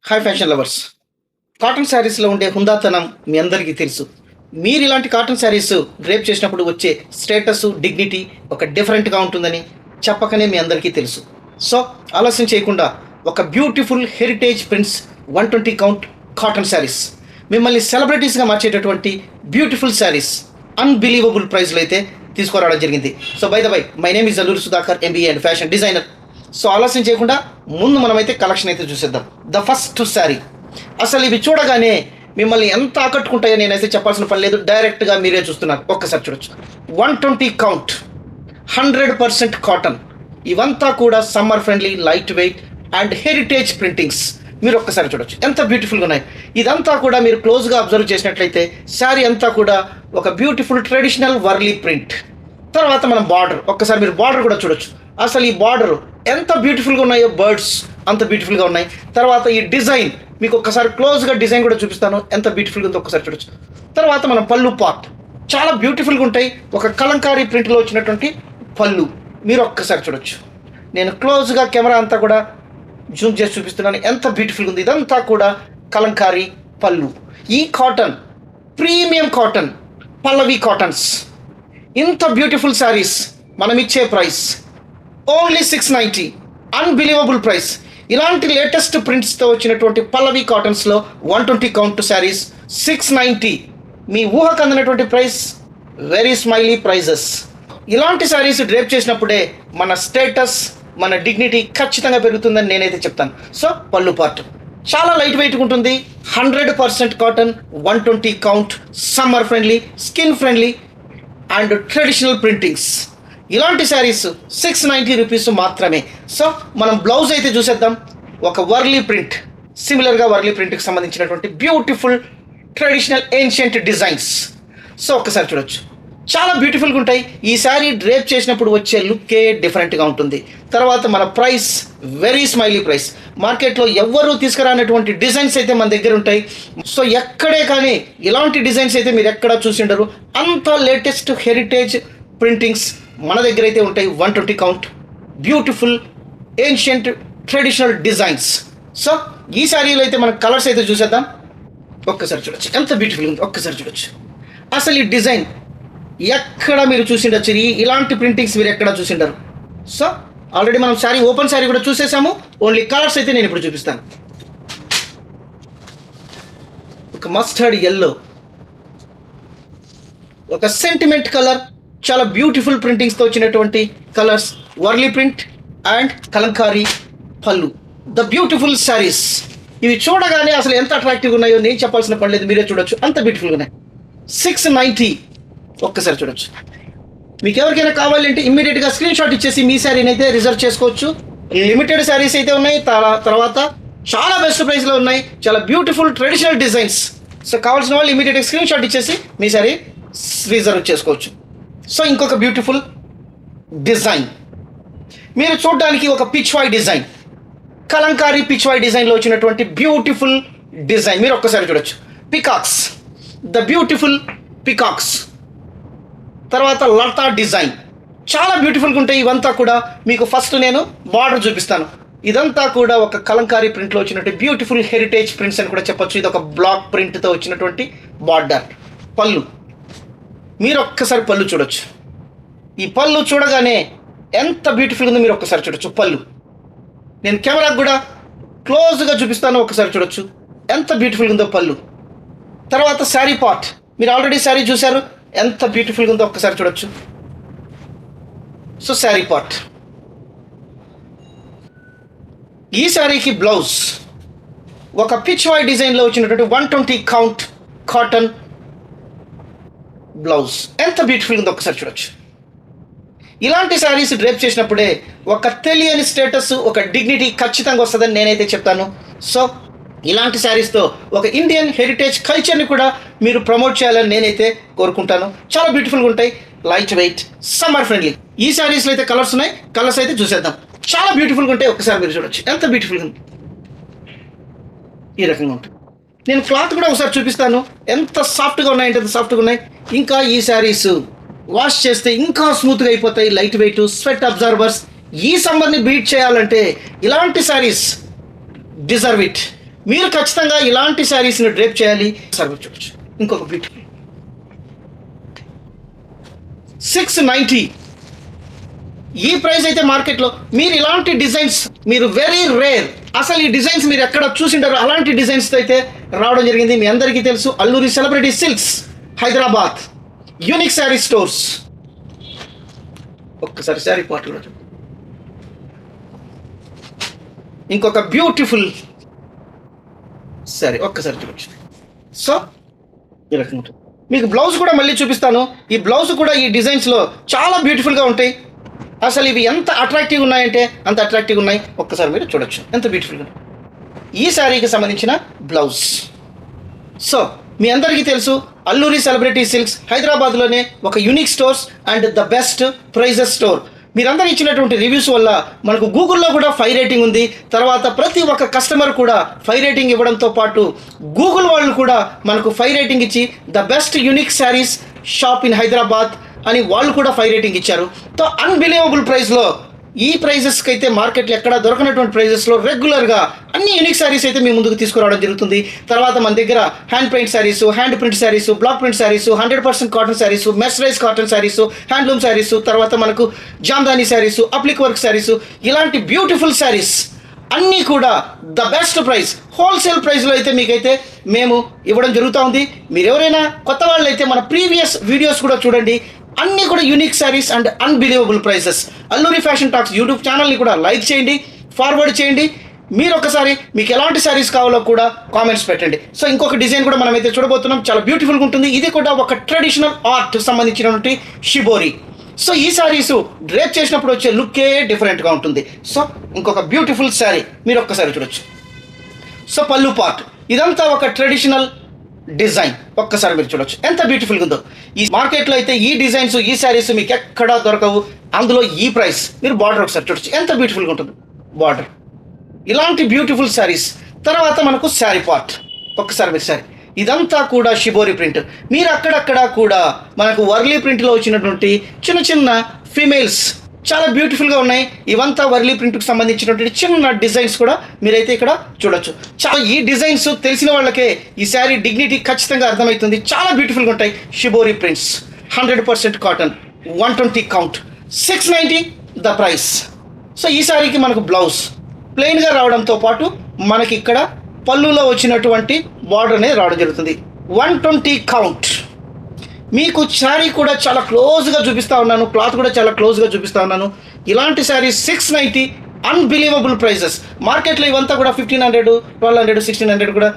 Hi fashion lovers. Cotton శారీస్లో ఉండే హుందాతనం మీ అందరికీ తెలుసు. మీరు ఇలాంటి కాటన్ శారీస్ డ్రేప్ చేసినప్పుడు వచ్చే స్టేటస్, డిగ్నిటీ ఒక డిఫరెంట్గా ఉంటుందని చెప్పకనే మీ అందరికీ తెలుసు. సో ఆలస్యం చేయకుండా ఒక beautiful heritage prints 120 count cotton saris, మిమ్మల్ని సెలబ్రిటీస్గా మార్చేటటువంటి బ్యూటిఫుల్ శారీస్ అన్బిలీవబుల్ ప్రైస్లో అయితే తీసుకురావడం జరిగింది. So by the by, my name is Alluri Sudhakar, MBA and fashion designer. So ఆలస్యం చేయకుండా ముందు మనమైతే కలెక్షన్ అయితే చూసేద్దాం. ద ఫస్ట్ శారీ, అసలు ఇవి చూడగానే మిమ్మల్ని ఎంత ఆకట్టుకుంటాయో నేనైతే చెప్పాల్సిన పని లేదు, డైరెక్ట్గా మీరే చూస్తున్నారు. ఒక్కసారి చూడొచ్చు. 120 కౌంట్ 100% కాటన్. ఇవంతా కూడా summer friendly, light weight and heritage printings. మీరు ఒక్కసారి చూడొచ్చు ఎంత బ్యూటిఫుల్గా ఉన్నాయి. ఇదంతా కూడా మీరు క్లోజ్గా అబ్జర్వ్ చేసినట్లయితే శారీ అంతా కూడా ఒక బ్యూటిఫుల్ ట్రెడిషనల్ వర్లీ ప్రింట్. తర్వాత మనం బార్డర్, ఒక్కసారి మీరు బార్డర్ కూడా చూడొచ్చు. అసలు ఈ బార్డర్ ఎంత బ్యూటిఫుల్గా ఉన్నాయో, బర్డ్స్ అంత బ్యూటిఫుల్గా ఉన్నాయి. తర్వాత ఈ డిజైన్ మీకు ఒక్కసారి క్లోజ్గా డిజైన్ కూడా చూపిస్తాను, ఎంత బ్యూటిఫుల్గా ఉందో ఒక్కసారి చూడొచ్చు. తర్వాత మనం పళ్ళు పార్ట్ చాలా బ్యూటిఫుల్గా ఉంటాయి. ఒక కలంకారీ ప్రింట్లో వచ్చినటువంటి పళ్ళు మీరు ఒక్కసారి చూడొచ్చు. నేను క్లోజ్గా కెమెరా అంతా కూడా జూమ్ చేసి చూపిస్తున్నాను, ఎంత బ్యూటిఫుల్గా ఉంది. ఇదంతా కూడా కలంకారీ పళ్ళు. ఈ కాటన్ ప్రీమియం కాటన్, పల్లవి కాటన్స్. ఇంత బ్యూటిఫుల్ శారీస్ మనం ఇచ్చే ప్రైస్ ఓన్లీ 690. Unbelievable price. ఇలాంటి లేటెస్ట్ ప్రింట్స్తో వచ్చినటువంటి పల్లవి కాటన్స్లో 120 కౌంట్ శారీస్ 690. మీ ఊహకు అందినటువంటి ప్రైస్, వెరీ స్మైలీ ప్రైజెస్. ఇలాంటి శారీస్ డ్రేప్ చేసినప్పుడే మన స్టేటస్, మన డిగ్నిటీ ఖచ్చితంగా పెరుగుతుందని నేనైతే చెప్తాను. సో పళ్ళు పార్ట్ చాలా లైట్ వెయిట్గా ఉంటుంది. 100% cotton, 120 count, summer friendly, skin friendly and traditional printings. ఇలాంటి శారీస్ 690 రూపీస్ మాత్రమే. సో మనం బ్లౌజ్ అయితే చూసేద్దాం. ఒక వర్లీ ప్రింట్, సిమిలర్గా వర్లీ ప్రింట్కి సంబంధించినటువంటి beautiful traditional ancient designs. So ఒక్కసారి చూడొచ్చు, చాలా బ్యూటిఫుల్గా ఉంటాయి. ఈ శారీ డ్రేప్ చేసినప్పుడు వచ్చే లుక్కే డిఫరెంట్గా ఉంటుంది. తర్వాత మన ప్రైస్ వెరీ స్మైలీ ప్రైస్. మార్కెట్లో ఎవ్వరూ తీసుకురానటువంటి డిజైన్స్ అయితే మన దగ్గర ఉంటాయి. సో ఎక్కడే కానీ ఇలాంటి డిజైన్స్ అయితే మీరు ఎక్కడా చూసి ఉండరు. అంత లేటెస్ట్ హెరిటేజ్ ప్రింటింగ్స్ మన దగ్గర అయితే ఉంటాయి. 120 count beautiful ancient traditional designs. So ఈ శారీలో అయితే మన కలర్స్ అయితే చూసేద్దాం. ఒక్కసారి చూడొచ్చు ఎంత బ్యూటిఫుల్ ఉంది. ఒక్కసారి చూడొచ్చు. అసలు ఈ డిజైన్ ఎక్కడ మీరు చూసిండొచ్చు, ఇలాంటి ప్రింటింగ్స్ మీరు ఎక్కడ చూసిండరు. సో ఆల్రెడీ మనం శారీ, ఓపెన్ శారీ కూడా చూసేసాము. ఓన్లీ కలర్స్ అయితే నేను ఇప్పుడు చూపిస్తాను. ఒక మస్టర్డ్ ఎల్లో, ఒక సెంటిమెంట్ కలర్, చాలా బ్యూటిఫుల్ ప్రింటింగ్స్తో వచ్చినటువంటి colours, Warli print and Kalamkari పళ్ళు. The beautiful saris. ఇవి చూడగానే అసలు ఎంత అట్రాక్టివ్గా ఉన్నాయో నేను చెప్పాల్సిన పని లేదు, మీరే చూడొచ్చు అంత బ్యూటిఫుల్గా ఉన్నాయి. 690. ఒక్కసారి చూడొచ్చు. మీకు ఎవరికైనా కావాలంటే ఇమ్మీడియట్గా స్క్రీన్ షాట్ ఇచ్చేసి మీ శారీని అయితే రిజర్వ్ చేసుకోవచ్చు. లిమిటెడ్ శారీస్ అయితే ఉన్నాయి. తర్వాత చాలా బెస్ట్ ప్రైస్లో ఉన్నాయి, చాలా బ్యూటిఫుల్ ట్రెడిషనల్ డిజైన్స్. సో కావాల్సిన వాళ్ళు ఇమ్మీడియట్గా స్క్రీన్ షాట్ ఇచ్చేసి మీ శారీ రిజర్వ్ చేసుకోవచ్చు. సో ఇంకొక బ్యూటిఫుల్ డిజైన్ మీరు చూడడానికి, ఒక పిచ్వాయ్ డిజైన్, కలంకారీ పిచ్వాయ్ డిజైన్లో వచ్చినటువంటి బ్యూటిఫుల్ డిజైన్ మీరు ఒక్కసారి చూడొచ్చు. Peacocks, the beautiful peacocks. తర్వాత లతా డిజైన్ చాలా బ్యూటిఫుల్గా ఉంటాయి. ఇవంతా కూడా మీకు ఫస్ట్ నేను బార్డర్ చూపిస్తాను. ఇదంతా కూడా ఒక కలంకారీ ప్రింట్లో వచ్చినటువంటి బ్యూటిఫుల్ హెరిటేజ్ ప్రింట్స్ అని కూడా చెప్పొచ్చు. ఇది ఒక బ్లాక్ ప్రింట్తో వచ్చినటువంటి బార్డర్. పళ్ళు మీరు ఒక్కసారి పళ్ళు చూడొచ్చు. ఈ పళ్ళు చూడగానే ఎంత బ్యూటిఫుల్గా ఉందో మీరు ఒక్కసారి చూడొచ్చు. పళ్ళు నేను కెమెరాకు కూడా క్లోజ్గా చూపిస్తాను, ఒక్కసారి చూడొచ్చు ఎంత బ్యూటిఫుల్గా ఉందో పళ్ళు. తర్వాత శారీ పార్ట్ మీరు ఆల్రెడీ శారీ చూశారు, ఎంత బ్యూటిఫుల్గా ఉందో ఒక్కసారి చూడొచ్చు. So sari part. ఈ శారీకి బ్లౌజ్ ఒక పిచ్వాయ్ డిజైన్లో వచ్చినటువంటి 120 కౌంట్ కాటన్ బ్లౌజ్. ఎంత బ్యూటిఫుల్గా ఉందో ఒక్కసారి చూడొచ్చు. ఇలాంటి శారీస్ డ్రేప్ చేసినప్పుడే ఒక తెలియని స్టేటస్, ఒక డిగ్నిటీ ఖచ్చితంగా వస్తుందని నేనైతే చెప్తాను. సో ఇలాంటి శారీస్తో ఒక ఇండియన్ హెరిటేజ్ కల్చర్ని కూడా మీరు ప్రమోట్ చేయాలని నేనైతే కోరుకుంటాను. చాలా బ్యూటిఫుల్గా ఉంటాయి, లైట్ వెయిట్, సమ్మర్ ఫ్రెండ్లీ. ఈ శారీస్లో అయితే కలర్స్ ఉన్నాయి, కలర్స్ అయితే చూసేద్దాం. చాలా బ్యూటిఫుల్గా ఉంటాయి, ఒకసారి మీరు చూడొచ్చు ఎంత బ్యూటిఫుల్గా ఉంది. ఈ రకంగా ఉంటుంది. నేను క్లాత్ కూడా ఒకసారి చూపిస్తాను, ఎంత సాఫ్ట్గా ఉన్నాయంటే ఎంత సాఫ్ట్గా ఉన్నాయి. ఇంకా ఈ శారీస్ వాష్ చేస్తే ఇంకా స్మూత్గా అయిపోతాయి, లైట్ వెయిట్, స్వెట్ అబ్జర్వర్స్. ఈ సమ్మర్ని బీట్ చేయాలంటే ఇలాంటి శారీస్ డిజర్వ్ ఇట్. మీరు ఖచ్చితంగా ఇలాంటి శారీస్ని డ్రేప్ చేయాలి. సర్వ్ చూడొచ్చు. ఇంకొక బ్యూటిఫుల్ 690 ఈ ప్రైస్ అయితే మార్కెట్లో మీరు ఇలాంటి డిజైన్స్ మీరు వెరీ రేర్, అసలు ఈ డిజైన్స్ మీరు ఎక్కడ చూసింటారు. అలాంటి డిజైన్స్ అయితే రావడం జరిగింది. మీ అందరికీ తెలుసు Alluri celebrity silks Hyderabad unique sari stores. ఒక్కసారి శారీ పాటలో ఇంకొక బ్యూటిఫుల్ శారీ ఒక్కసారి చూడొచ్చు. సో ఈ రకంగా ఉంటుంది. మీకు బ్లౌజ్ కూడా మళ్ళీ చూపిస్తాను. ఈ బ్లౌజ్ కూడా ఈ డిజైన్స్లో చాలా బ్యూటిఫుల్గా ఉంటాయి. అసలు ఇవి ఎంత అట్రాక్టివ్ ఉన్నాయంటే అంత అట్రాక్టివ్ ఉన్నాయి. ఒక్కసారి మీరు చూడొచ్చు ఎంత బ్యూటిఫుల్గా. ఈ శారీకి సంబంధించిన బ్లౌజ్. సో మీ అందరికీ తెలుసు అల్లూరి సెలబ్రిటీ సిల్క్స్ హైదరాబాద్లోనే ఒక unique stores and the best prices store. మీరందరూ ఇచ్చినటువంటి రివ్యూస్ వల్ల మనకు గూగుల్లో కూడా 5 రేటింగ్ ఉంది. తర్వాత ప్రతి ఒక్క కస్టమర్ కూడా 5 రేటింగ్ ఇవ్వడంతో పాటు గూగుల్ వాళ్ళు కూడా మనకు 5 రేటింగ్ ఇచ్చి the best unique saris shop in Hyderabad అని వాళ్ళు కూడా 5 రేటింగ్ ఇచ్చారు. సో అన్బిలీవబుల్ ప్రైస్లో ఈ ప్రైజెస్కి అయితే మార్కెట్లో ఎక్కడ దొరకనటువంటి ప్రైజెస్లో రెగ్యులర్గా అన్ని యూనిక్ శారీస్ అయితే మీ ముందుకు తీసుకురావడం జరుగుతుంది. తర్వాత మన దగ్గర hand paint saris, hand print saris, block print saris, 100% cotton saris, mercerised cotton saris, handloom saris, తర్వాత మనకు Jamdani saris, applique work saris, ఇలాంటి బ్యూటిఫుల్ శారీస్ అన్నీ కూడా ద బెస్ట్ ప్రైస్ హోల్సేల్ ప్రైస్లో అయితే మీకైతే మేము ఇవ్వడం జరుగుతూ ఉంది. మీరు ఎవరైనా కొత్త వాళ్ళు అయితే మన ప్రీవియస్ వీడియోస్ కూడా చూడండి. అన్నీ కూడా unique saris and unbelievable prices. Alluri fashion talks YouTube ఛానల్ని కూడా లైక్ చేయండి, ఫార్వర్డ్ చేయండి. మీరు ఒకసారి మీకు ఎలాంటి శారీస్ కావాలో కూడా కామెంట్స్ పెట్టండి. సో ఇంకొక డిజైన్ కూడా మనమైతే చూడబోతున్నాం. చాలా బ్యూటిఫుల్గా ఉంటుంది. ఇది కూడా ఒక ట్రెడిషనల్ ఆర్ట్ సంబంధించినటువంటి షిబోరి. సో ఈ శారీస్ డ్రేప్ చేసినప్పుడు వచ్చే లుక్కే డిఫరెంట్గా ఉంటుంది. సో ఇంకొక బ్యూటిఫుల్ శారీ మీరు ఒక్కసారి చూడొచ్చు. సో పళ్ళు పార్ట్ ఇదంతా ఒక ట్రెడిషనల్ డిజైన్. ఒక్కసారి మీరు చూడొచ్చు ఎంత బ్యూటిఫుల్గా ఉందో. ఈ మార్కెట్లో అయితే ఈ డిజైన్స్ ఈ శారీస్ మీకు ఎక్కడా దొరకవు. అందులో ఈ ప్రైస్. మీరు బార్డర్ ఒకసారి చూడొచ్చు ఎంత బ్యూటిఫుల్గా ఉంటుంది బార్డర్. ఇలాంటి బ్యూటిఫుల్ శారీస్. తర్వాత మనకు శారీ పార్ట్ ఒక్కసారి మీరు శారీ ఇదంతా కూడా షిబోరి ప్రింట్. మీరు అక్కడక్కడ కూడా మనకు వర్లీ ప్రింట్లో వచ్చినటువంటి చిన్న చిన్న ఫీమేల్స్ చాలా బ్యూటిఫుల్గా ఉన్నాయి. ఇవంతా వర్లీ ప్రింట్కి సంబంధించినటువంటి చిన్న డిజైన్స్ కూడా మీరైతే ఇక్కడ చూడొచ్చు. చాలా ఈ డిజైన్స్ తెలిసిన వాళ్ళకే ఈ శారీ డిగ్నిటీ ఖచ్చితంగా అర్థమవుతుంది. చాలా బ్యూటిఫుల్గా ఉంటాయి. Shibori prints 100% cotton 120 count 690 the price. So ఈ శారీకి మనకు బ్లౌజ్ ప్లెయిన్గా రావడంతో పాటు మనకి ఇక్కడ పళ్ళులో వచ్చినటువంటి బార్డర్ అనేది రావడం జరుగుతుంది. 120 కౌంట్. మీకు శారీ కూడా చాలా క్లోజ్గా చూపిస్తూ ఉన్నాను. క్లాత్ కూడా చాలా క్లోజ్గా చూపిస్తూ ఉన్నాను. ఇలాంటి శారీ 690 అన్బిలీవబుల్ ప్రైజెస్. మార్కెట్లో ఇవంతా కూడా 1500, 1200, 1600 కూడా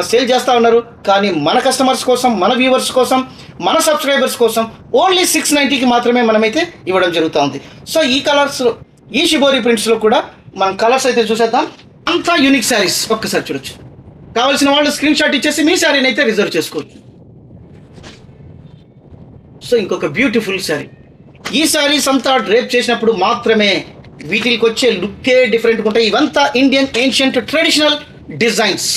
సేల్ చేస్తూ ఉన్నారు. కానీ మన కస్టమర్స్ కోసం, మన వ్యూవర్స్ కోసం, మన సబ్స్క్రైబర్స్ కోసం ఓన్లీ 690కి మాత్రమే మనమైతే ఇవ్వడం జరుగుతూ ఉంది. సో ఈ కలర్స్ ఈ షిబోరి ప్రింట్స్లో కూడా మనం కలర్స్ అయితే చూసేద్దాం. అంతా యూనిక్ శారీస్ ఒక్కసారి చూడొచ్చు. కావాల్సిన వాళ్ళు స్క్రీన్ షాట్ ఇచ్చేసి మీ శారీని అయితే రిజర్వ్ చేసుకోవచ్చు. సో ఇంకొక బ్యూటిఫుల్ శారీ. ఈ శారీస్ అంతా డ్రేప్ చేసినప్పుడు మాత్రమే వీటికి వచ్చే లుక్కే డిఫరెంట్గా ఉంటాయి. ఇవంతా Indian ancient traditional designs.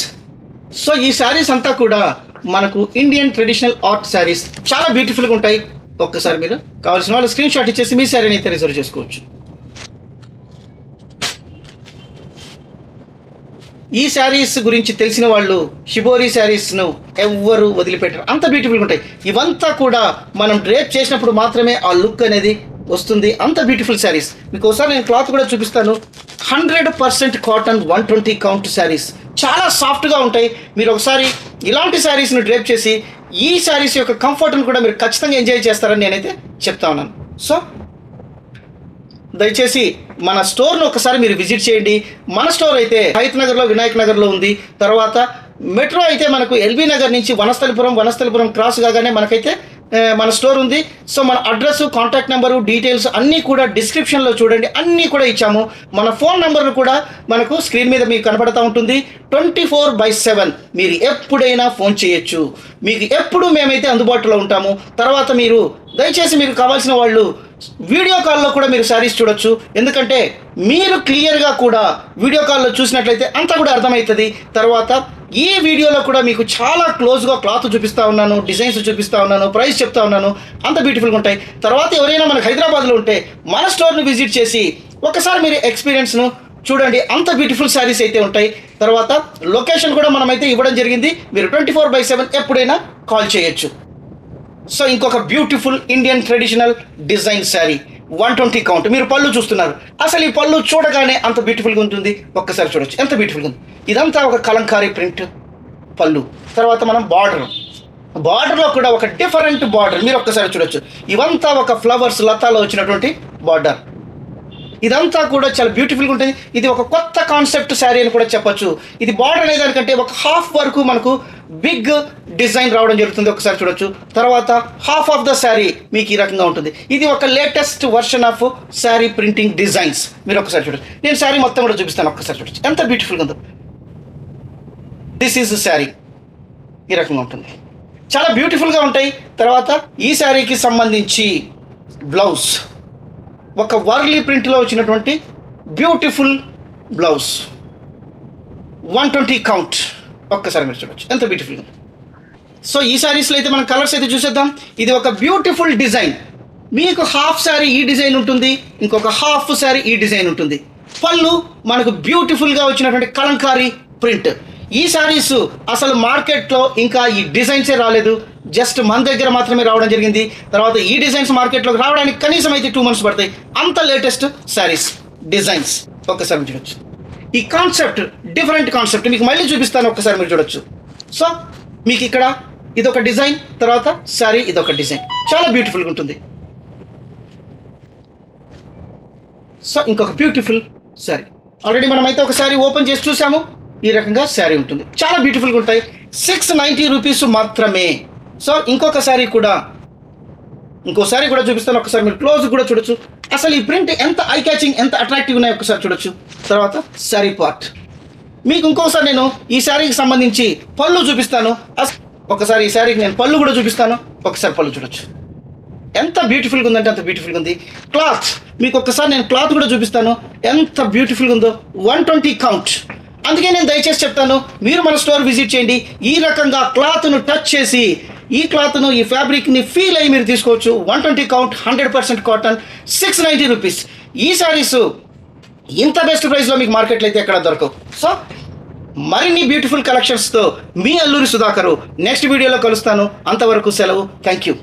So ఈ శారీస్ అంతా కూడా మనకు ఇండియన్ ట్రెడిషనల్ ఆర్ట్ శారీస్ చాలా బ్యూటిఫుల్గా ఉంటాయి. ఒక్కసారి మీరు కావాల్సిన వాళ్ళు స్క్రీన్ షాట్ ఇచ్చేసి మీ శారీని అయితే రిజర్వ్ చేసుకోవచ్చు. ఈ శారీస్ గురించి తెలిసిన వాళ్ళు షిబోరి శారీస్ను ఎవ్వరు వదిలిపెట్టరు. అంత బ్యూటిఫుల్గా ఉంటాయి. ఇవంతా కూడా మనం డ్రేప్ చేసినప్పుడు మాత్రమే ఆ లుక్ అనేది వస్తుంది. అంత బ్యూటిఫుల్ శారీస్. మీకు ఒకసారి నేను క్లాత్ కూడా చూపిస్తాను. 100% కాటన్ 120 కౌంట్ శారీస్ చాలా సాఫ్ట్గా ఉంటాయి. మీరు ఒకసారి ఇలాంటి శారీస్ను డ్రేప్ చేసి ఈ శారీస్ యొక్క కంఫర్ట్ను కూడా మీరు ఖచ్చితంగా ఎంజాయ్ చేస్తారని నేనైతే చెప్తా ఉన్నాను. సో దయచేసి మన స్టోర్ను ఒకసారి మీరు విజిట్ చేయండి. మన స్టోర్ అయితే హైత్ నగర్లో, వినాయక్ నగర్లో ఉంది. తర్వాత మెట్రో అయితే మనకు ఎల్బీ నగర్ నుంచి వనస్థలిపురం క్రాస్ కాగానే మనకైతే మన స్టోర్ ఉంది. సో మన అడ్రస్, కాంటాక్ట్ నెంబరు, డీటెయిల్స్ అన్నీ కూడా డిస్క్రిప్షన్లో చూడండి. అన్నీ కూడా ఇచ్చాము. మన ఫోన్ నెంబర్ను కూడా మనకు స్క్రీన్ మీద మీకు కనపడతా ఉంటుంది. 24/7 మీరు ఎప్పుడైనా ఫోన్ చేయొచ్చు. మీకు ఎప్పుడు మేమైతే అందుబాటులో ఉంటాము. తర్వాత మీరు దయచేసి మీరు కావాల్సిన వాళ్ళు వీడియో కాల్లో కూడా మీరు శారీస్ చూడొచ్చు. ఎందుకంటే మీరు క్లియర్గా కూడా వీడియో కాల్లో చూసినట్లయితే అంతా కూడా అర్థమవుతుంది. తర్వాత ఈ వీడియోలో కూడా మీకు చాలా క్లోజ్గా క్లాత్ చూపిస్తూ ఉన్నాను, డిజైన్స్ చూపిస్తూ ఉన్నాను, ప్రైస్ చెప్తా ఉన్నాను. అంత బ్యూటిఫుల్గా ఉంటాయి. తర్వాత ఎవరైనా మనకు హైదరాబాద్లో ఉంటే మన స్టోర్ని విజిట్ చేసి ఒకసారి మీరు ఎక్స్పీరియన్స్ను చూడండి అంత బ్యూటిఫుల్ శారీస్ అయితే ఉంటాయి. తర్వాత లొకేషన్ కూడా మనమైతే ఇవ్వడం జరిగింది. మీరు 24/7 ఎప్పుడైనా కాల్ చేయొచ్చు. సో ఇంకొక beautiful Indian traditional design sari 120 count. మీరు పళ్ళు చూస్తున్నారు, అసలు ఈ పళ్ళు చూడగానే అంత బ్యూటిఫుల్గా ఉంటుంది. ఒక్కసారి చూడొచ్చు ఎంత బ్యూటిఫుల్గా ఉంది. ఇదంతా ఒక కలంకారీ ప్రింట్ పళ్ళు. తర్వాత మనం బార్డర్లో కూడా ఒక డిఫరెంట్ బార్డర్ మీరు ఒక్కసారి చూడొచ్చు. ఇవంతా ఒక ఫ్లవర్స్ లతాలో వచ్చినటువంటి బార్డర్. ఇదంతా కూడా చాలా బ్యూటిఫుల్గా ఉంటుంది. ఇది ఒక కొత్త కాన్సెప్ట్ శారీ అని కూడా చెప్పొచ్చు. ఇది బార్డర్ అనే దానికంటే ఒక హాఫ్ వరకు మనకు బిగ్ డిజైన్ రావడం జరుగుతుంది. ఒకసారి చూడొచ్చు. తర్వాత హాఫ్ ఆఫ్ ద శారీ మీకు ఈ రకంగా ఉంటుంది. ఇది ఒక latest version of sari printing designs. మీరు ఒకసారి చూడొచ్చు. నేను శారీ మొత్తం కూడా చూపిస్తాను. ఒక్కసారి చూడొచ్చు ఎంత బ్యూటిఫుల్గా ఉందో. దిస్ ఈజ్ శారీ ఈ రకంగా ఉంటుంది. చాలా బ్యూటిఫుల్గా ఉంటాయి. తర్వాత ఈ శారీకి సంబంధించి బ్లౌజ్ ఒక వర్లీ ప్రింట్లో వచ్చినటువంటి బ్యూటిఫుల్ బ్లౌజ్ 120 కౌంట్. ఒక్కసారి మీరు చూడొచ్చు ఎంత బ్యూటిఫుల్గా. సో ఈ శారీస్లో అయితే మనం కలర్స్ అయితే చూసేద్దాం. ఇది ఒక బ్యూటిఫుల్ డిజైన్. మీకు హాఫ్ శారీ ఈ డిజైన్ ఉంటుంది, ఇంకొక హాఫ్ శారీ ఈ డిజైన్ ఉంటుంది. పళ్ళు మనకు బ్యూటిఫుల్గా వచ్చినటువంటి కలంకారీ ప్రింట్. ఈ శారీస్ అసలు మార్కెట్లో ఇంకా ఈ డిజైన్సే రాలేదు. జస్ట్ మన దగ్గర మాత్రమే రావడం జరిగింది. తర్వాత ఈ డిజైన్స్ మార్కెట్లోకి రావడానికి కనీసం అయితే 2 months పడతాయి. అంత లేటెస్ట్ శారీస్ డిజైన్స్ ఒక్కసారి మీరు చూడొచ్చు. ఈ కాన్సెప్ట్ డిఫరెంట్ కాన్సెప్ట్ మీకు మళ్ళీ చూపిస్తాను. ఒక్కసారి మీరు చూడొచ్చు. సో మీకు ఇక్కడ ఇదొక డిజైన్, తర్వాత శారీ ఇదొక డిజైన్. చాలా బ్యూటిఫుల్గా ఉంటుంది. సో ఇంకొక బ్యూటిఫుల్ శారీ ఆల్రెడీ మనమైతే ఒక శారీ ఓపెన్ చేసి చూసాము. ఈ రకంగా శారీ ఉంటుంది. చాలా బ్యూటిఫుల్గా ఉంటాయి. 690 రూపీస్ మాత్రమే. సో ఇంకో శారీ కూడా చూపిస్తాను. ఒకసారి మీరు క్లోజ్ కూడా చూడొచ్చు. అసలు ఈ ప్రింట్ ఎంత ఐ క్యాచింగ్, ఎంత అట్రాక్టివ్ ఉన్నాయో ఒకసారి చూడొచ్చు. తర్వాత శారీ పార్ట్ మీకు ఇంకోసారి నేను ఈ శారీకి సంబంధించి పళ్ళు చూపిస్తాను. ఒకసారి ఈ శారీకి నేను పళ్ళు కూడా చూపిస్తాను. ఒకసారి పళ్ళు చూడొచ్చు ఎంత బ్యూటిఫుల్గా ఉందంటే అంత బ్యూటిఫుల్గా ఉంది. క్లాత్ మీకు ఒక్కసారి నేను క్లాత్ కూడా చూపిస్తాను ఎంత బ్యూటిఫుల్గా ఉందో. 120 కౌంట్. అందుకే నేను దయచేసి చెప్తాను, మీరు మన స్టోర్ విజిట్ చేయండి. ఈ రకంగా క్లాత్ను టచ్ చేసి ఈ క్లాత్ను ఈ ఫ్యాబ్రిక్ని ఫీల్ అయ్యి మీరు తీసుకోవచ్చు. 120 కౌంట్ 100% కాటన్ 690 రూపీస్. ఈ శారీస్ ఇంత బెస్ట్ ప్రైస్లో మీకు మార్కెట్లో అయితే ఎక్కడ దొరకవు. సో మరిన్ని బ్యూటిఫుల్ కలెక్షన్స్తో మీ అల్లూరి సుధాకరు నెక్స్ట్ వీడియోలో కలుస్తాను. అంతవరకు సెలవు. Thank you.